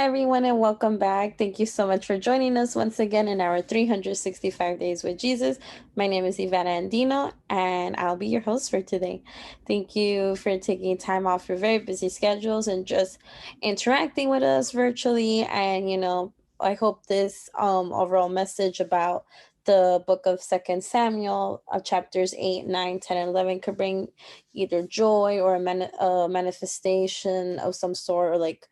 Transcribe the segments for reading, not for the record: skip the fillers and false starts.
everyone, and welcome back. Thank you so much for joining us once again in our 365 Days with Jesus. My name is Yvette Andino, and I'll be your host for today. Thank you for taking time off your very busy schedules and just interacting with us virtually. And, I hope this overall message about the book of Second Samuel, chapters 8, 9, 10, and 11 could bring either joy or a manifestation of some sort, or like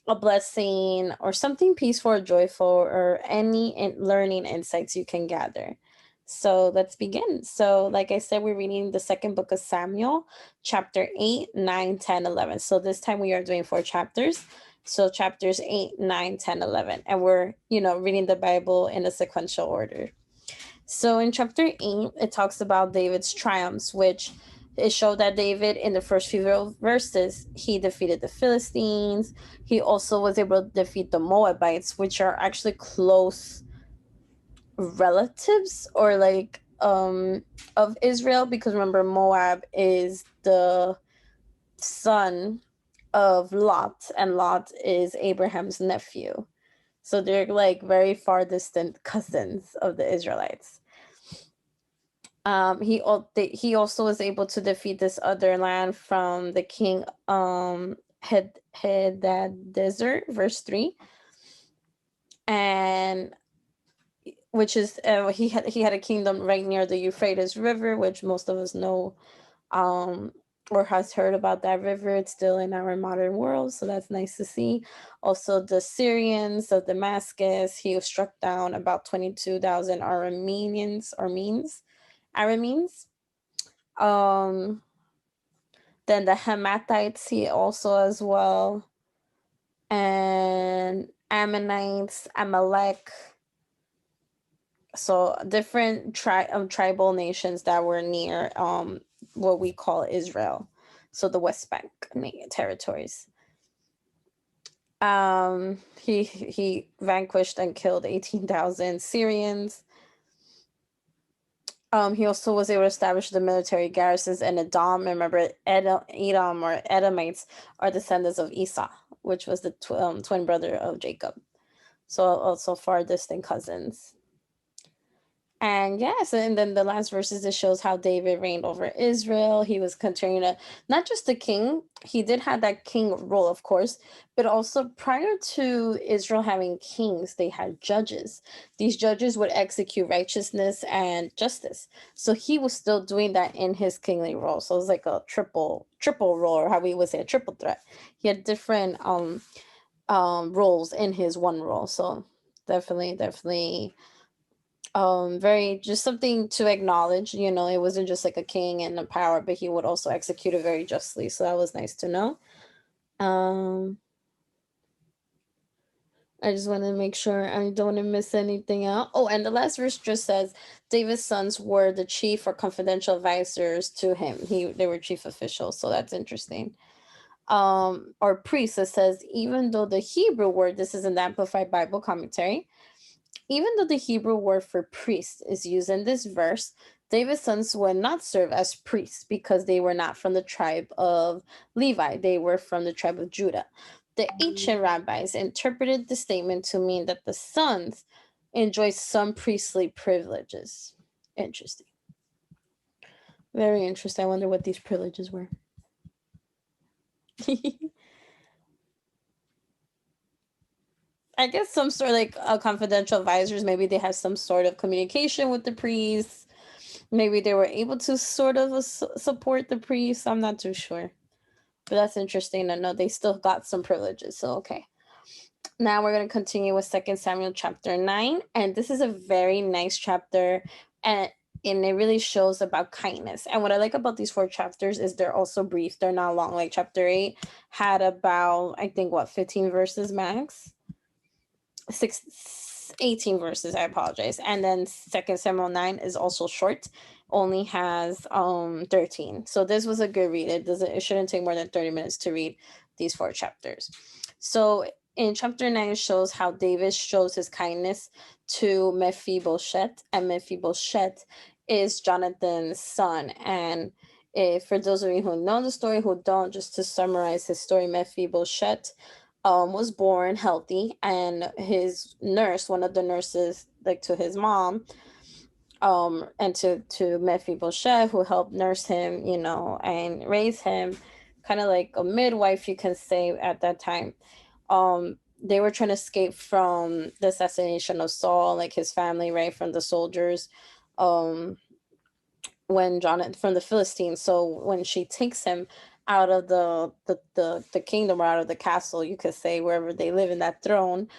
a blessing or something peaceful or joyful, or any learning insights you can gather. So let's begin. So, like I said, we're reading the second book of Samuel, chapter 8, 9, 10, 11. So this time we are doing four chapters. So chapters 8, 9, 10, 11. And we're, reading the Bible in a sequential order. So in chapter 8, it talks about David's triumphs, which it showed that David, in the first few verses, he defeated the Philistines. He also was able to defeat the Moabites, which are actually close relatives, or like of Israel, because remember, Moab is the son of Lot, and Lot is Abraham's nephew. So they're like very far distant cousins of the Israelites. He also was able to defeat this other land from the king Hadad verse 3, and which is he had a kingdom right near the Euphrates River, which most of us know or has heard about that river. It's still in our modern world, so that's nice to see. Also, the Syrians of Damascus, he struck down about 22,000 Arameans. Um, then the Hamathites, he also as well, and Ammonites, Amalek. So different tribal nations that were near what we call Israel, so the West Bank territories. He vanquished and killed 18,000 Syrians. He also was able to establish the military garrisons in Edom. Remember, Edom or Edomites are descendants of Esau, which was the twin brother of Jacob. So also far distant cousins. And yes, and then the last verses, it shows how David reigned over Israel. He was continuing to, not just the king, he did have that king role, of course, but also prior to Israel having kings, they had judges. These judges would execute righteousness and justice. So he was still doing that in his kingly role. So it was like a triple role, or how we would say a triple threat. He had different roles in his one role. So definitely very, just something to acknowledge. It wasn't just like a king and a power, but he would also execute it very justly, so that was nice to know. I just want to make sure I don't want to miss anything out. Oh, and the last verse just says David's sons were the chief or confidential advisors to him. They were chief officials, so that's interesting. Or priest, it says, even though the Hebrew word, this is an Amplified Bible commentary, even though the Hebrew word for priest is used in this verse, David's sons would not serve as priests because they were not from the tribe of Levi. They were from the tribe of Judah. The ancient rabbis interpreted the statement to mean that the sons enjoy some priestly privileges. Interesting. Very interesting. I wonder what these privileges were. I guess some sort of like confidential advisors. Maybe they have some sort of communication with the priests. Maybe they were able to sort of support the priests. I'm not too sure. But that's interesting to know. They still got some privileges. So, okay. Now we're going to continue with 2 Samuel chapter 9. And this is a very nice chapter. And it really shows about kindness. And what I like about these four chapters is they're also brief. They're not long. Like chapter 8 had about, I think, 15 verses max? 18 verses, I apologize. And then 2 Samuel 9 is also short, only has 13. So this was a good read. It shouldn't take more than 30 minutes to read these four chapters. So in chapter 9, it shows how David shows his kindness to Mephibosheth, and Mephibosheth is Jonathan's son. And for those of you who know the story, who don't, just to summarize his story, Mephibosheth was born healthy, and his nurse, one of the nurses, like to his mom, and to Mephibosheth, who helped nurse him, and raise him, kind of like a midwife, you can say, at that time. They were trying to escape from the assassination of Saul, like his family, right, from the soldiers. Um, when Jonathan, from the Philistines. So when she takes him out of the kingdom, or out of the castle, you could say, wherever they live in that throne,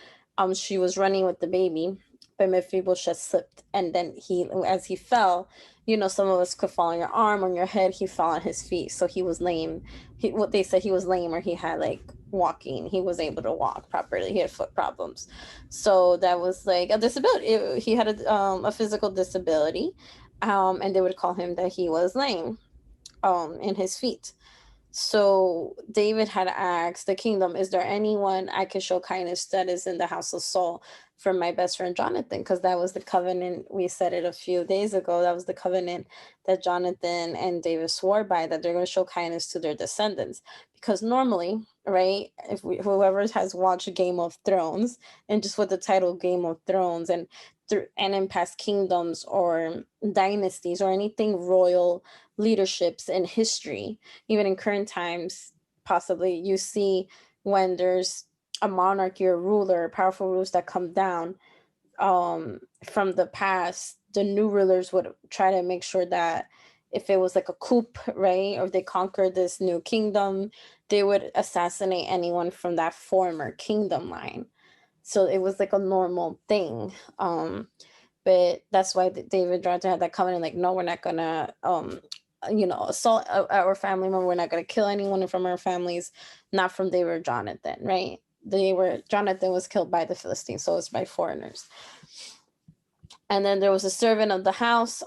she was running with the baby, but Mephibosheth slipped, and then as he fell, some of us could fall on your arm, on your head. He fell on his feet, so he was lame. What they said, he was lame, or he had like walking. He was able to walk properly. He had foot problems, so that was like a disability. He had a physical disability, and they would call him that he was lame, in his feet. So David had asked the kingdom, is there anyone I can show kindness that is in the house of Saul from my best friend Jonathan? Because that was the covenant. We said it a few days ago. That was the covenant that Jonathan and David swore by, that they're going to show kindness to their descendants. Because normally, right, if whoever has watched Game of Thrones, and just with the title Game of Thrones, and in past kingdoms or dynasties or anything royal leaderships in history, even in current times, possibly, you see when there's a monarchy or ruler, powerful rulers that come down, from the past, the new rulers would try to make sure that if it was like a coup, right, or if they conquered this new kingdom, they would assassinate anyone from that former kingdom line. So it was like a normal thing. But that's why David Jonathan had that covenant, like, no, we're not gonna assault our family member. We're not gonna kill anyone from our families, not from they were Jonathan, right? Jonathan was killed by the Philistines, so it's by foreigners. And then there was a servant of the house,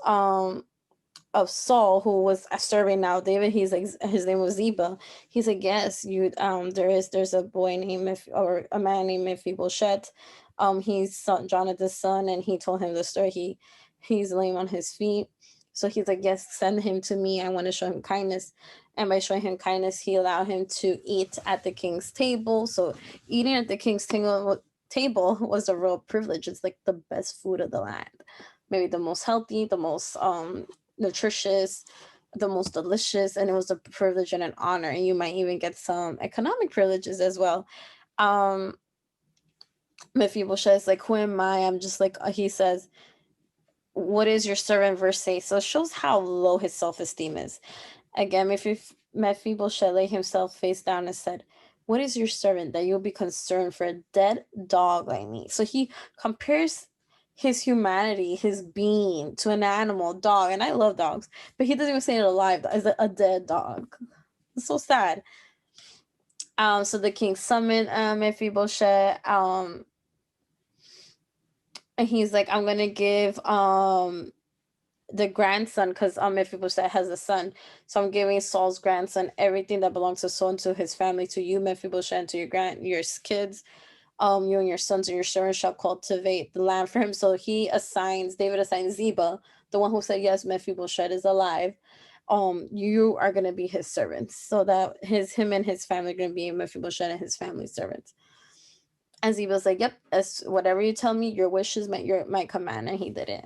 of Saul, who was serving now David. He's like, his name was Ziba. He's like, yes, there's a boy named or a man named Mephibosheth. He's Jonathan's son, and he told him the story. He's lame on his feet. So he's like, yes, send him to me. I want to show him kindness. And by showing him kindness, he allowed him to eat at the king's table. So eating at the king's table was a real privilege. It's like the best food of the land, maybe the most healthy, the most nutritious, the most delicious, and it was a privilege and an honor. And you might even get some economic privileges as well. Mephibosheth is like, who am I? I'm just like, he says, what is your servant, verse 8? So it shows how low his self-esteem is. Again, Mephibosheth lay himself face down and said, what is your servant that you'll be concerned for a dead dog like me? So he compares his humanity, his being, to an animal, dog. And I love dogs, but he doesn't even say it alive, as a dead dog. It's so sad. So the king summoned Mephibosheth, and he's like, I'm gonna give the grandson, because Mephibosheth has a son, so I'm giving Saul's grandson everything that belongs to Saul and to his family, to you, Mephibosheth, and to your kids. You and your sons and your servants shall cultivate the land for him. So David assigns Ziba, the one who said, yes, Mephibosheth is alive. You are going to be his servants. So that him and his family are going to be Mephibosheth and his family's servants. And Ziba's like, yep, as whatever you tell me, your wish is my command. And he did it.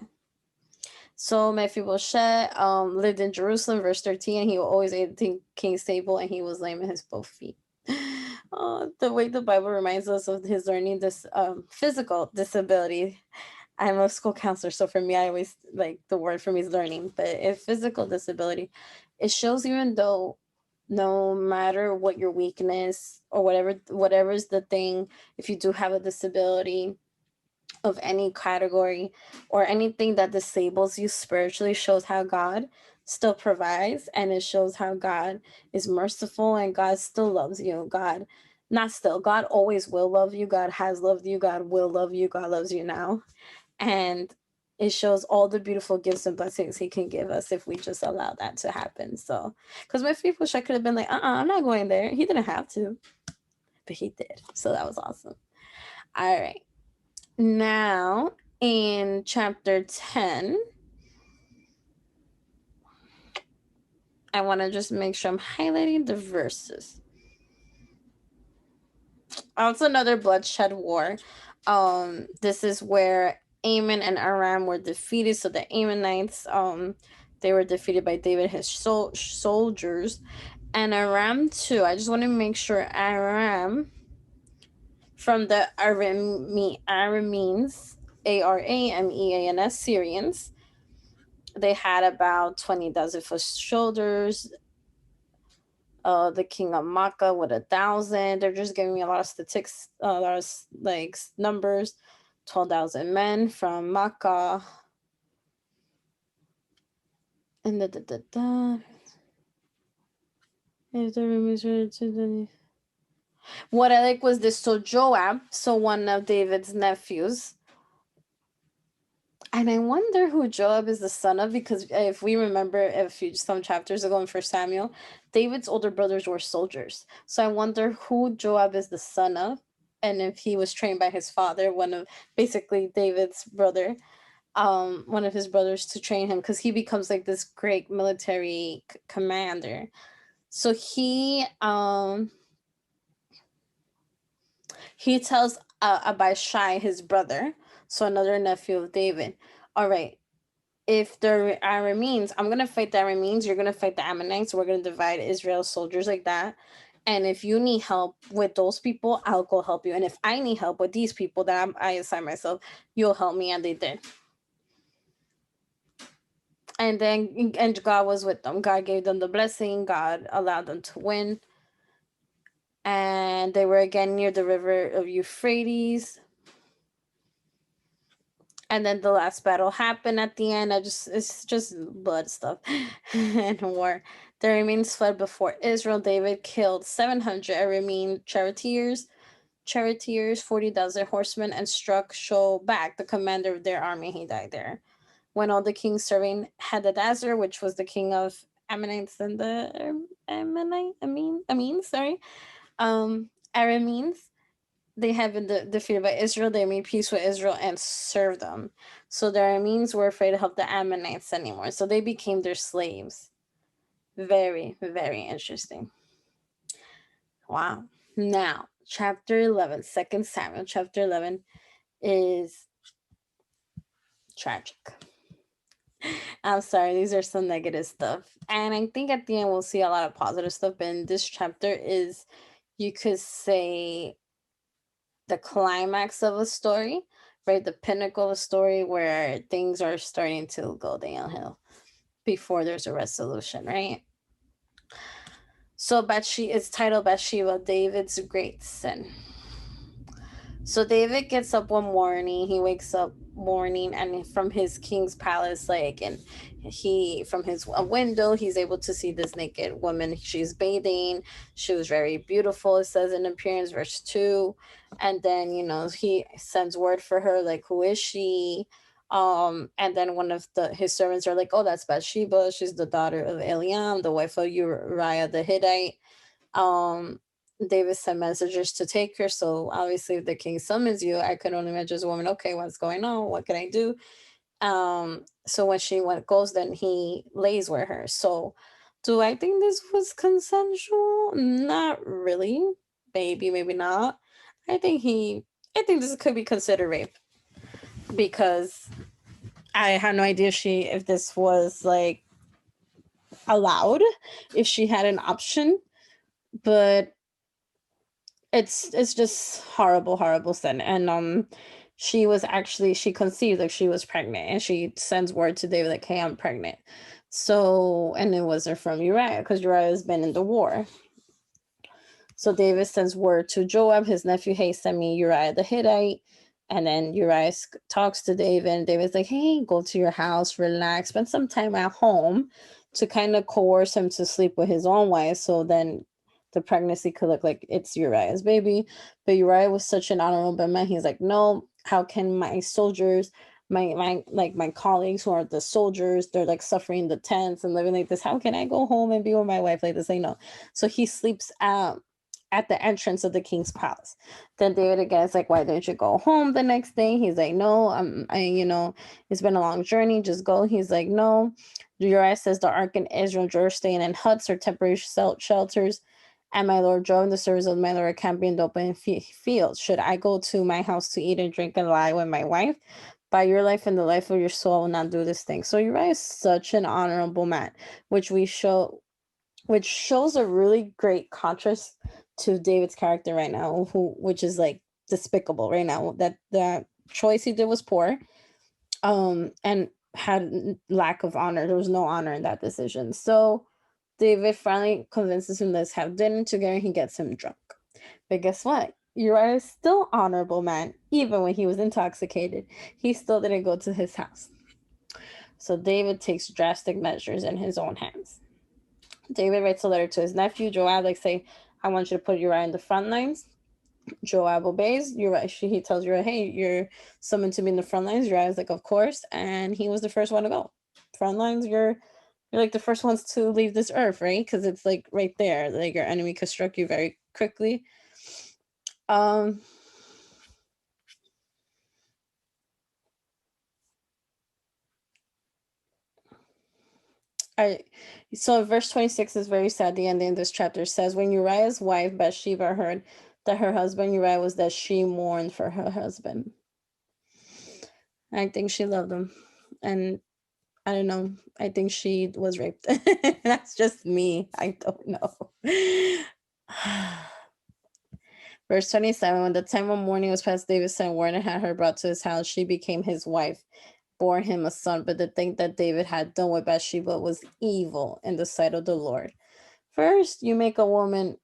So Mephibosheth lived in Jerusalem, verse 13, and he always ate at the king's table, and he was lame in his both feet. The way the Bible reminds us of his learning this physical disability. I'm a school counselor, so for me, I always like the word for me is learning. But if physical disability, it shows, even though no matter what your weakness or whatever's the thing, if you do have a disability of any category or anything that disables you spiritually, shows how God still provides, and it shows how God is merciful, and God still loves you. God always will love you. God has loved you. God will love you. God loves you now. And it shows all the beautiful gifts and blessings he can give us if we just allow that to happen. So, because my people could have been like, I'm not going there. He didn't have to, but he did. So that was awesome. All right. Now, in chapter 10, I want to just make sure I'm highlighting the verses. Also another bloodshed war. This is where Ammon and Aram were defeated. So the Ammonites, they were defeated by David and his soldiers. And Aram too. I just want to make sure Aram from the Arameans, Arameans, Syrians. They had about 20,000 foot soldiers. The king of Makkah with 1,000. They're just giving me a lot of statistics, a lot of like numbers. 12,000 men from Makkah. And what I like was this. So Joab, so one of David's nephews. And I wonder who Joab is the son of, because if we remember some chapters ago in First Samuel, David's older brothers were soldiers. So I wonder who Joab is the son of, and if he was trained by his father, basically David's brother, one of his brothers, to train him, because he becomes like this great military commander. So he tells Abishai, his brother, so another nephew of David, all right, if the Arameans, I'm going to fight the Arameans, you're going to fight the Ammonites, we're going to divide Israel's soldiers like that. And if you need help with those people, I'll go help you. And if I need help with these people that I assign myself, you'll help me. And they did. And God was with them. God gave them the blessing. God allowed them to win. And they were again near the river of Euphrates. And then the last battle happened at the end. It's just blood stuff and war. The Arameans fled before Israel. David killed 700 Aramean charioteers, 40,000 horsemen, and struck Shobak, the commander of their army. He died there. When all the kings serving Hadadezer, which was the king of Ammonites and the Arameans, they have been defeated by Israel. They made peace with Israel and served them. So the Arameans were afraid to help the Ammonites anymore. So they became their slaves. Very, very interesting. Wow. Now, chapter 11, 2 Samuel, chapter 11 is tragic. I'm sorry, these are some negative stuff. And I think at the end we'll see a lot of positive stuff. But in this chapter is, you could say, the climax of a story, right? The pinnacle of a story where things are starting to go downhill before there's a resolution, right? So Bathsheba, it's titled Bathsheba, David's great sin. So David gets up one morning, he wakes up morning, and from his king's palace, and from his window, he's able to see this naked woman. She's bathing. She was very beautiful, it says in appearance, verse 2. And then, he sends word for her, like, who is she? And then one of his servants are like, oh, that's Bathsheba. She's the daughter of Eliam, the wife of Uriah the Hittite. David sent messengers to take her. So obviously if the king summons you, I could only imagine as a woman, okay, what's going on? What can I do? So when she goes, then he lays with her. So do I think this was consensual? Not really. Maybe not. I think this could be considered rape, because I have no idea if this was like allowed, if she had an option, but it's just horrible sin. And she conceived, like she was pregnant, and she sends word to David like, hey, I'm pregnant. So, and it wasn't from Uriah, because Uriah has been in the war. So David sends word to Joab, his nephew, hey, send me Uriah the Hittite. And then Uriah talks to David, and David's like, hey, go to your house, relax, spend some time at home, to kind of coerce him to sleep with his own wife, so then the pregnancy could look like it's Uriah's baby. But Uriah was such an honorable man. He's like, no, how can my soldiers, my colleagues who are the soldiers, they're like suffering the tents and living like this, how can I go home and be with my wife like this? Like, no. So he sleeps at the entrance of the king's palace. Then David again is like, why didn't you go home the next day? He's like, no, it's been a long journey, just go. He's like, no. Uriah says the ark in Israel, Jordan, staying in huts or temporary shelters. And my lord drove in the service of my lord, camping in the open field. Should I go to my house to eat and drink and lie with my wife? By your life and the life of your soul, I will not do this thing. So Uriah is such an honorable man, which shows a really great contrast to David's character right now, which is like despicable right now. That the choice he did was poor, and had lack of honor. There was no honor in that decision. So David finally convinces him, let's have dinner together. He gets him drunk. But guess what? Uriah is still honorable man, even when he was intoxicated. He still didn't go to his house. So David takes drastic measures in his own hands. David writes a letter to his nephew Joab, like say, I want you to put Uriah in the front lines. Joab obeys. He tells Uriah, hey, you're summoned to be in the front lines. Uriah's like, of course. And he was the first one to go. Front lines, you're like the first ones to leave this earth, right? Because it's like right there. Like your enemy could strike you very quickly. So verse 26 is very sad. The ending of this chapter says, when Uriah's wife Bathsheba heard that her husband Uriah was dead, she mourned for her husband. I think she loved him. And I don't know. I think she was raped. That's just me. I don't know. Verse 27, when the time of mourning was past, David sent word and had her brought to his house. She became his wife, bore him a son. But the thing that David had done with Bathsheba was evil in the sight of the Lord. First, you make a woman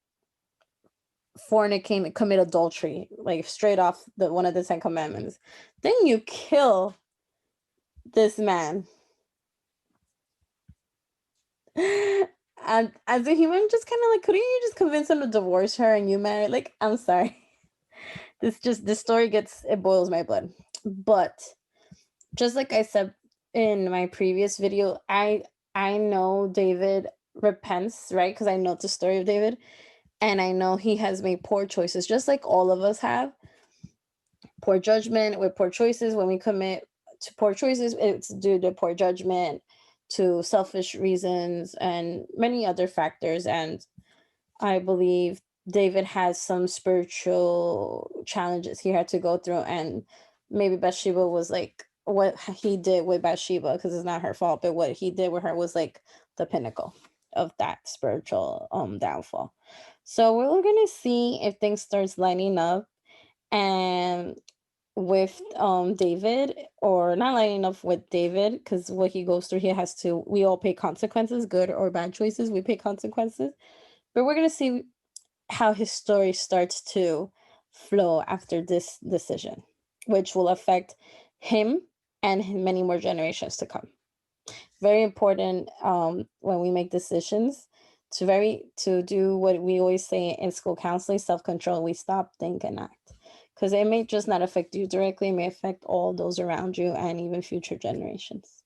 fornicate, commit adultery, like straight off one of the 10 Commandments. Then you kill this man. And as a human, just kind of like, couldn't you just convince him to divorce her and you marry? Like, I'm sorry. This story it boils my blood. But just like I said in my previous video, I know David repents, right? Because I know the story of David, and I know he has made poor choices, just like all of us have. Poor judgment with poor choices. When we commit to poor choices, it's due to poor judgment, to selfish reasons, and many other factors. And I believe David has some spiritual challenges he had to go through, and maybe Bathsheba was like, what he did with Bathsheba, because it's not her fault, but what he did with her was like the pinnacle of that spiritual downfall. So we're gonna see if things starts lining up, and with David, or not lining up with David, because what he goes through, we all pay consequences, good or bad choices, we pay consequences. But we're gonna see how his story starts to flow after this decision, which will affect him and many more generations to come. Very important when we make decisions to do what we always say in school counseling, self-control. We stop, think, and act, because it may just not affect you directly, it may affect all those around you and even future generations.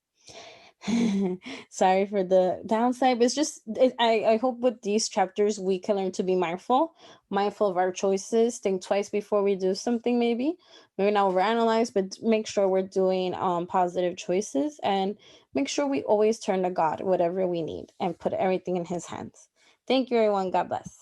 Sorry for the downside, but it's just I hope with these chapters we can learn to be mindful of our choices, think twice before we do something, maybe not overanalyze, but make sure we're doing positive choices, and make sure we always turn to God whatever we need and put everything in his hands. Thank you, everyone. God bless.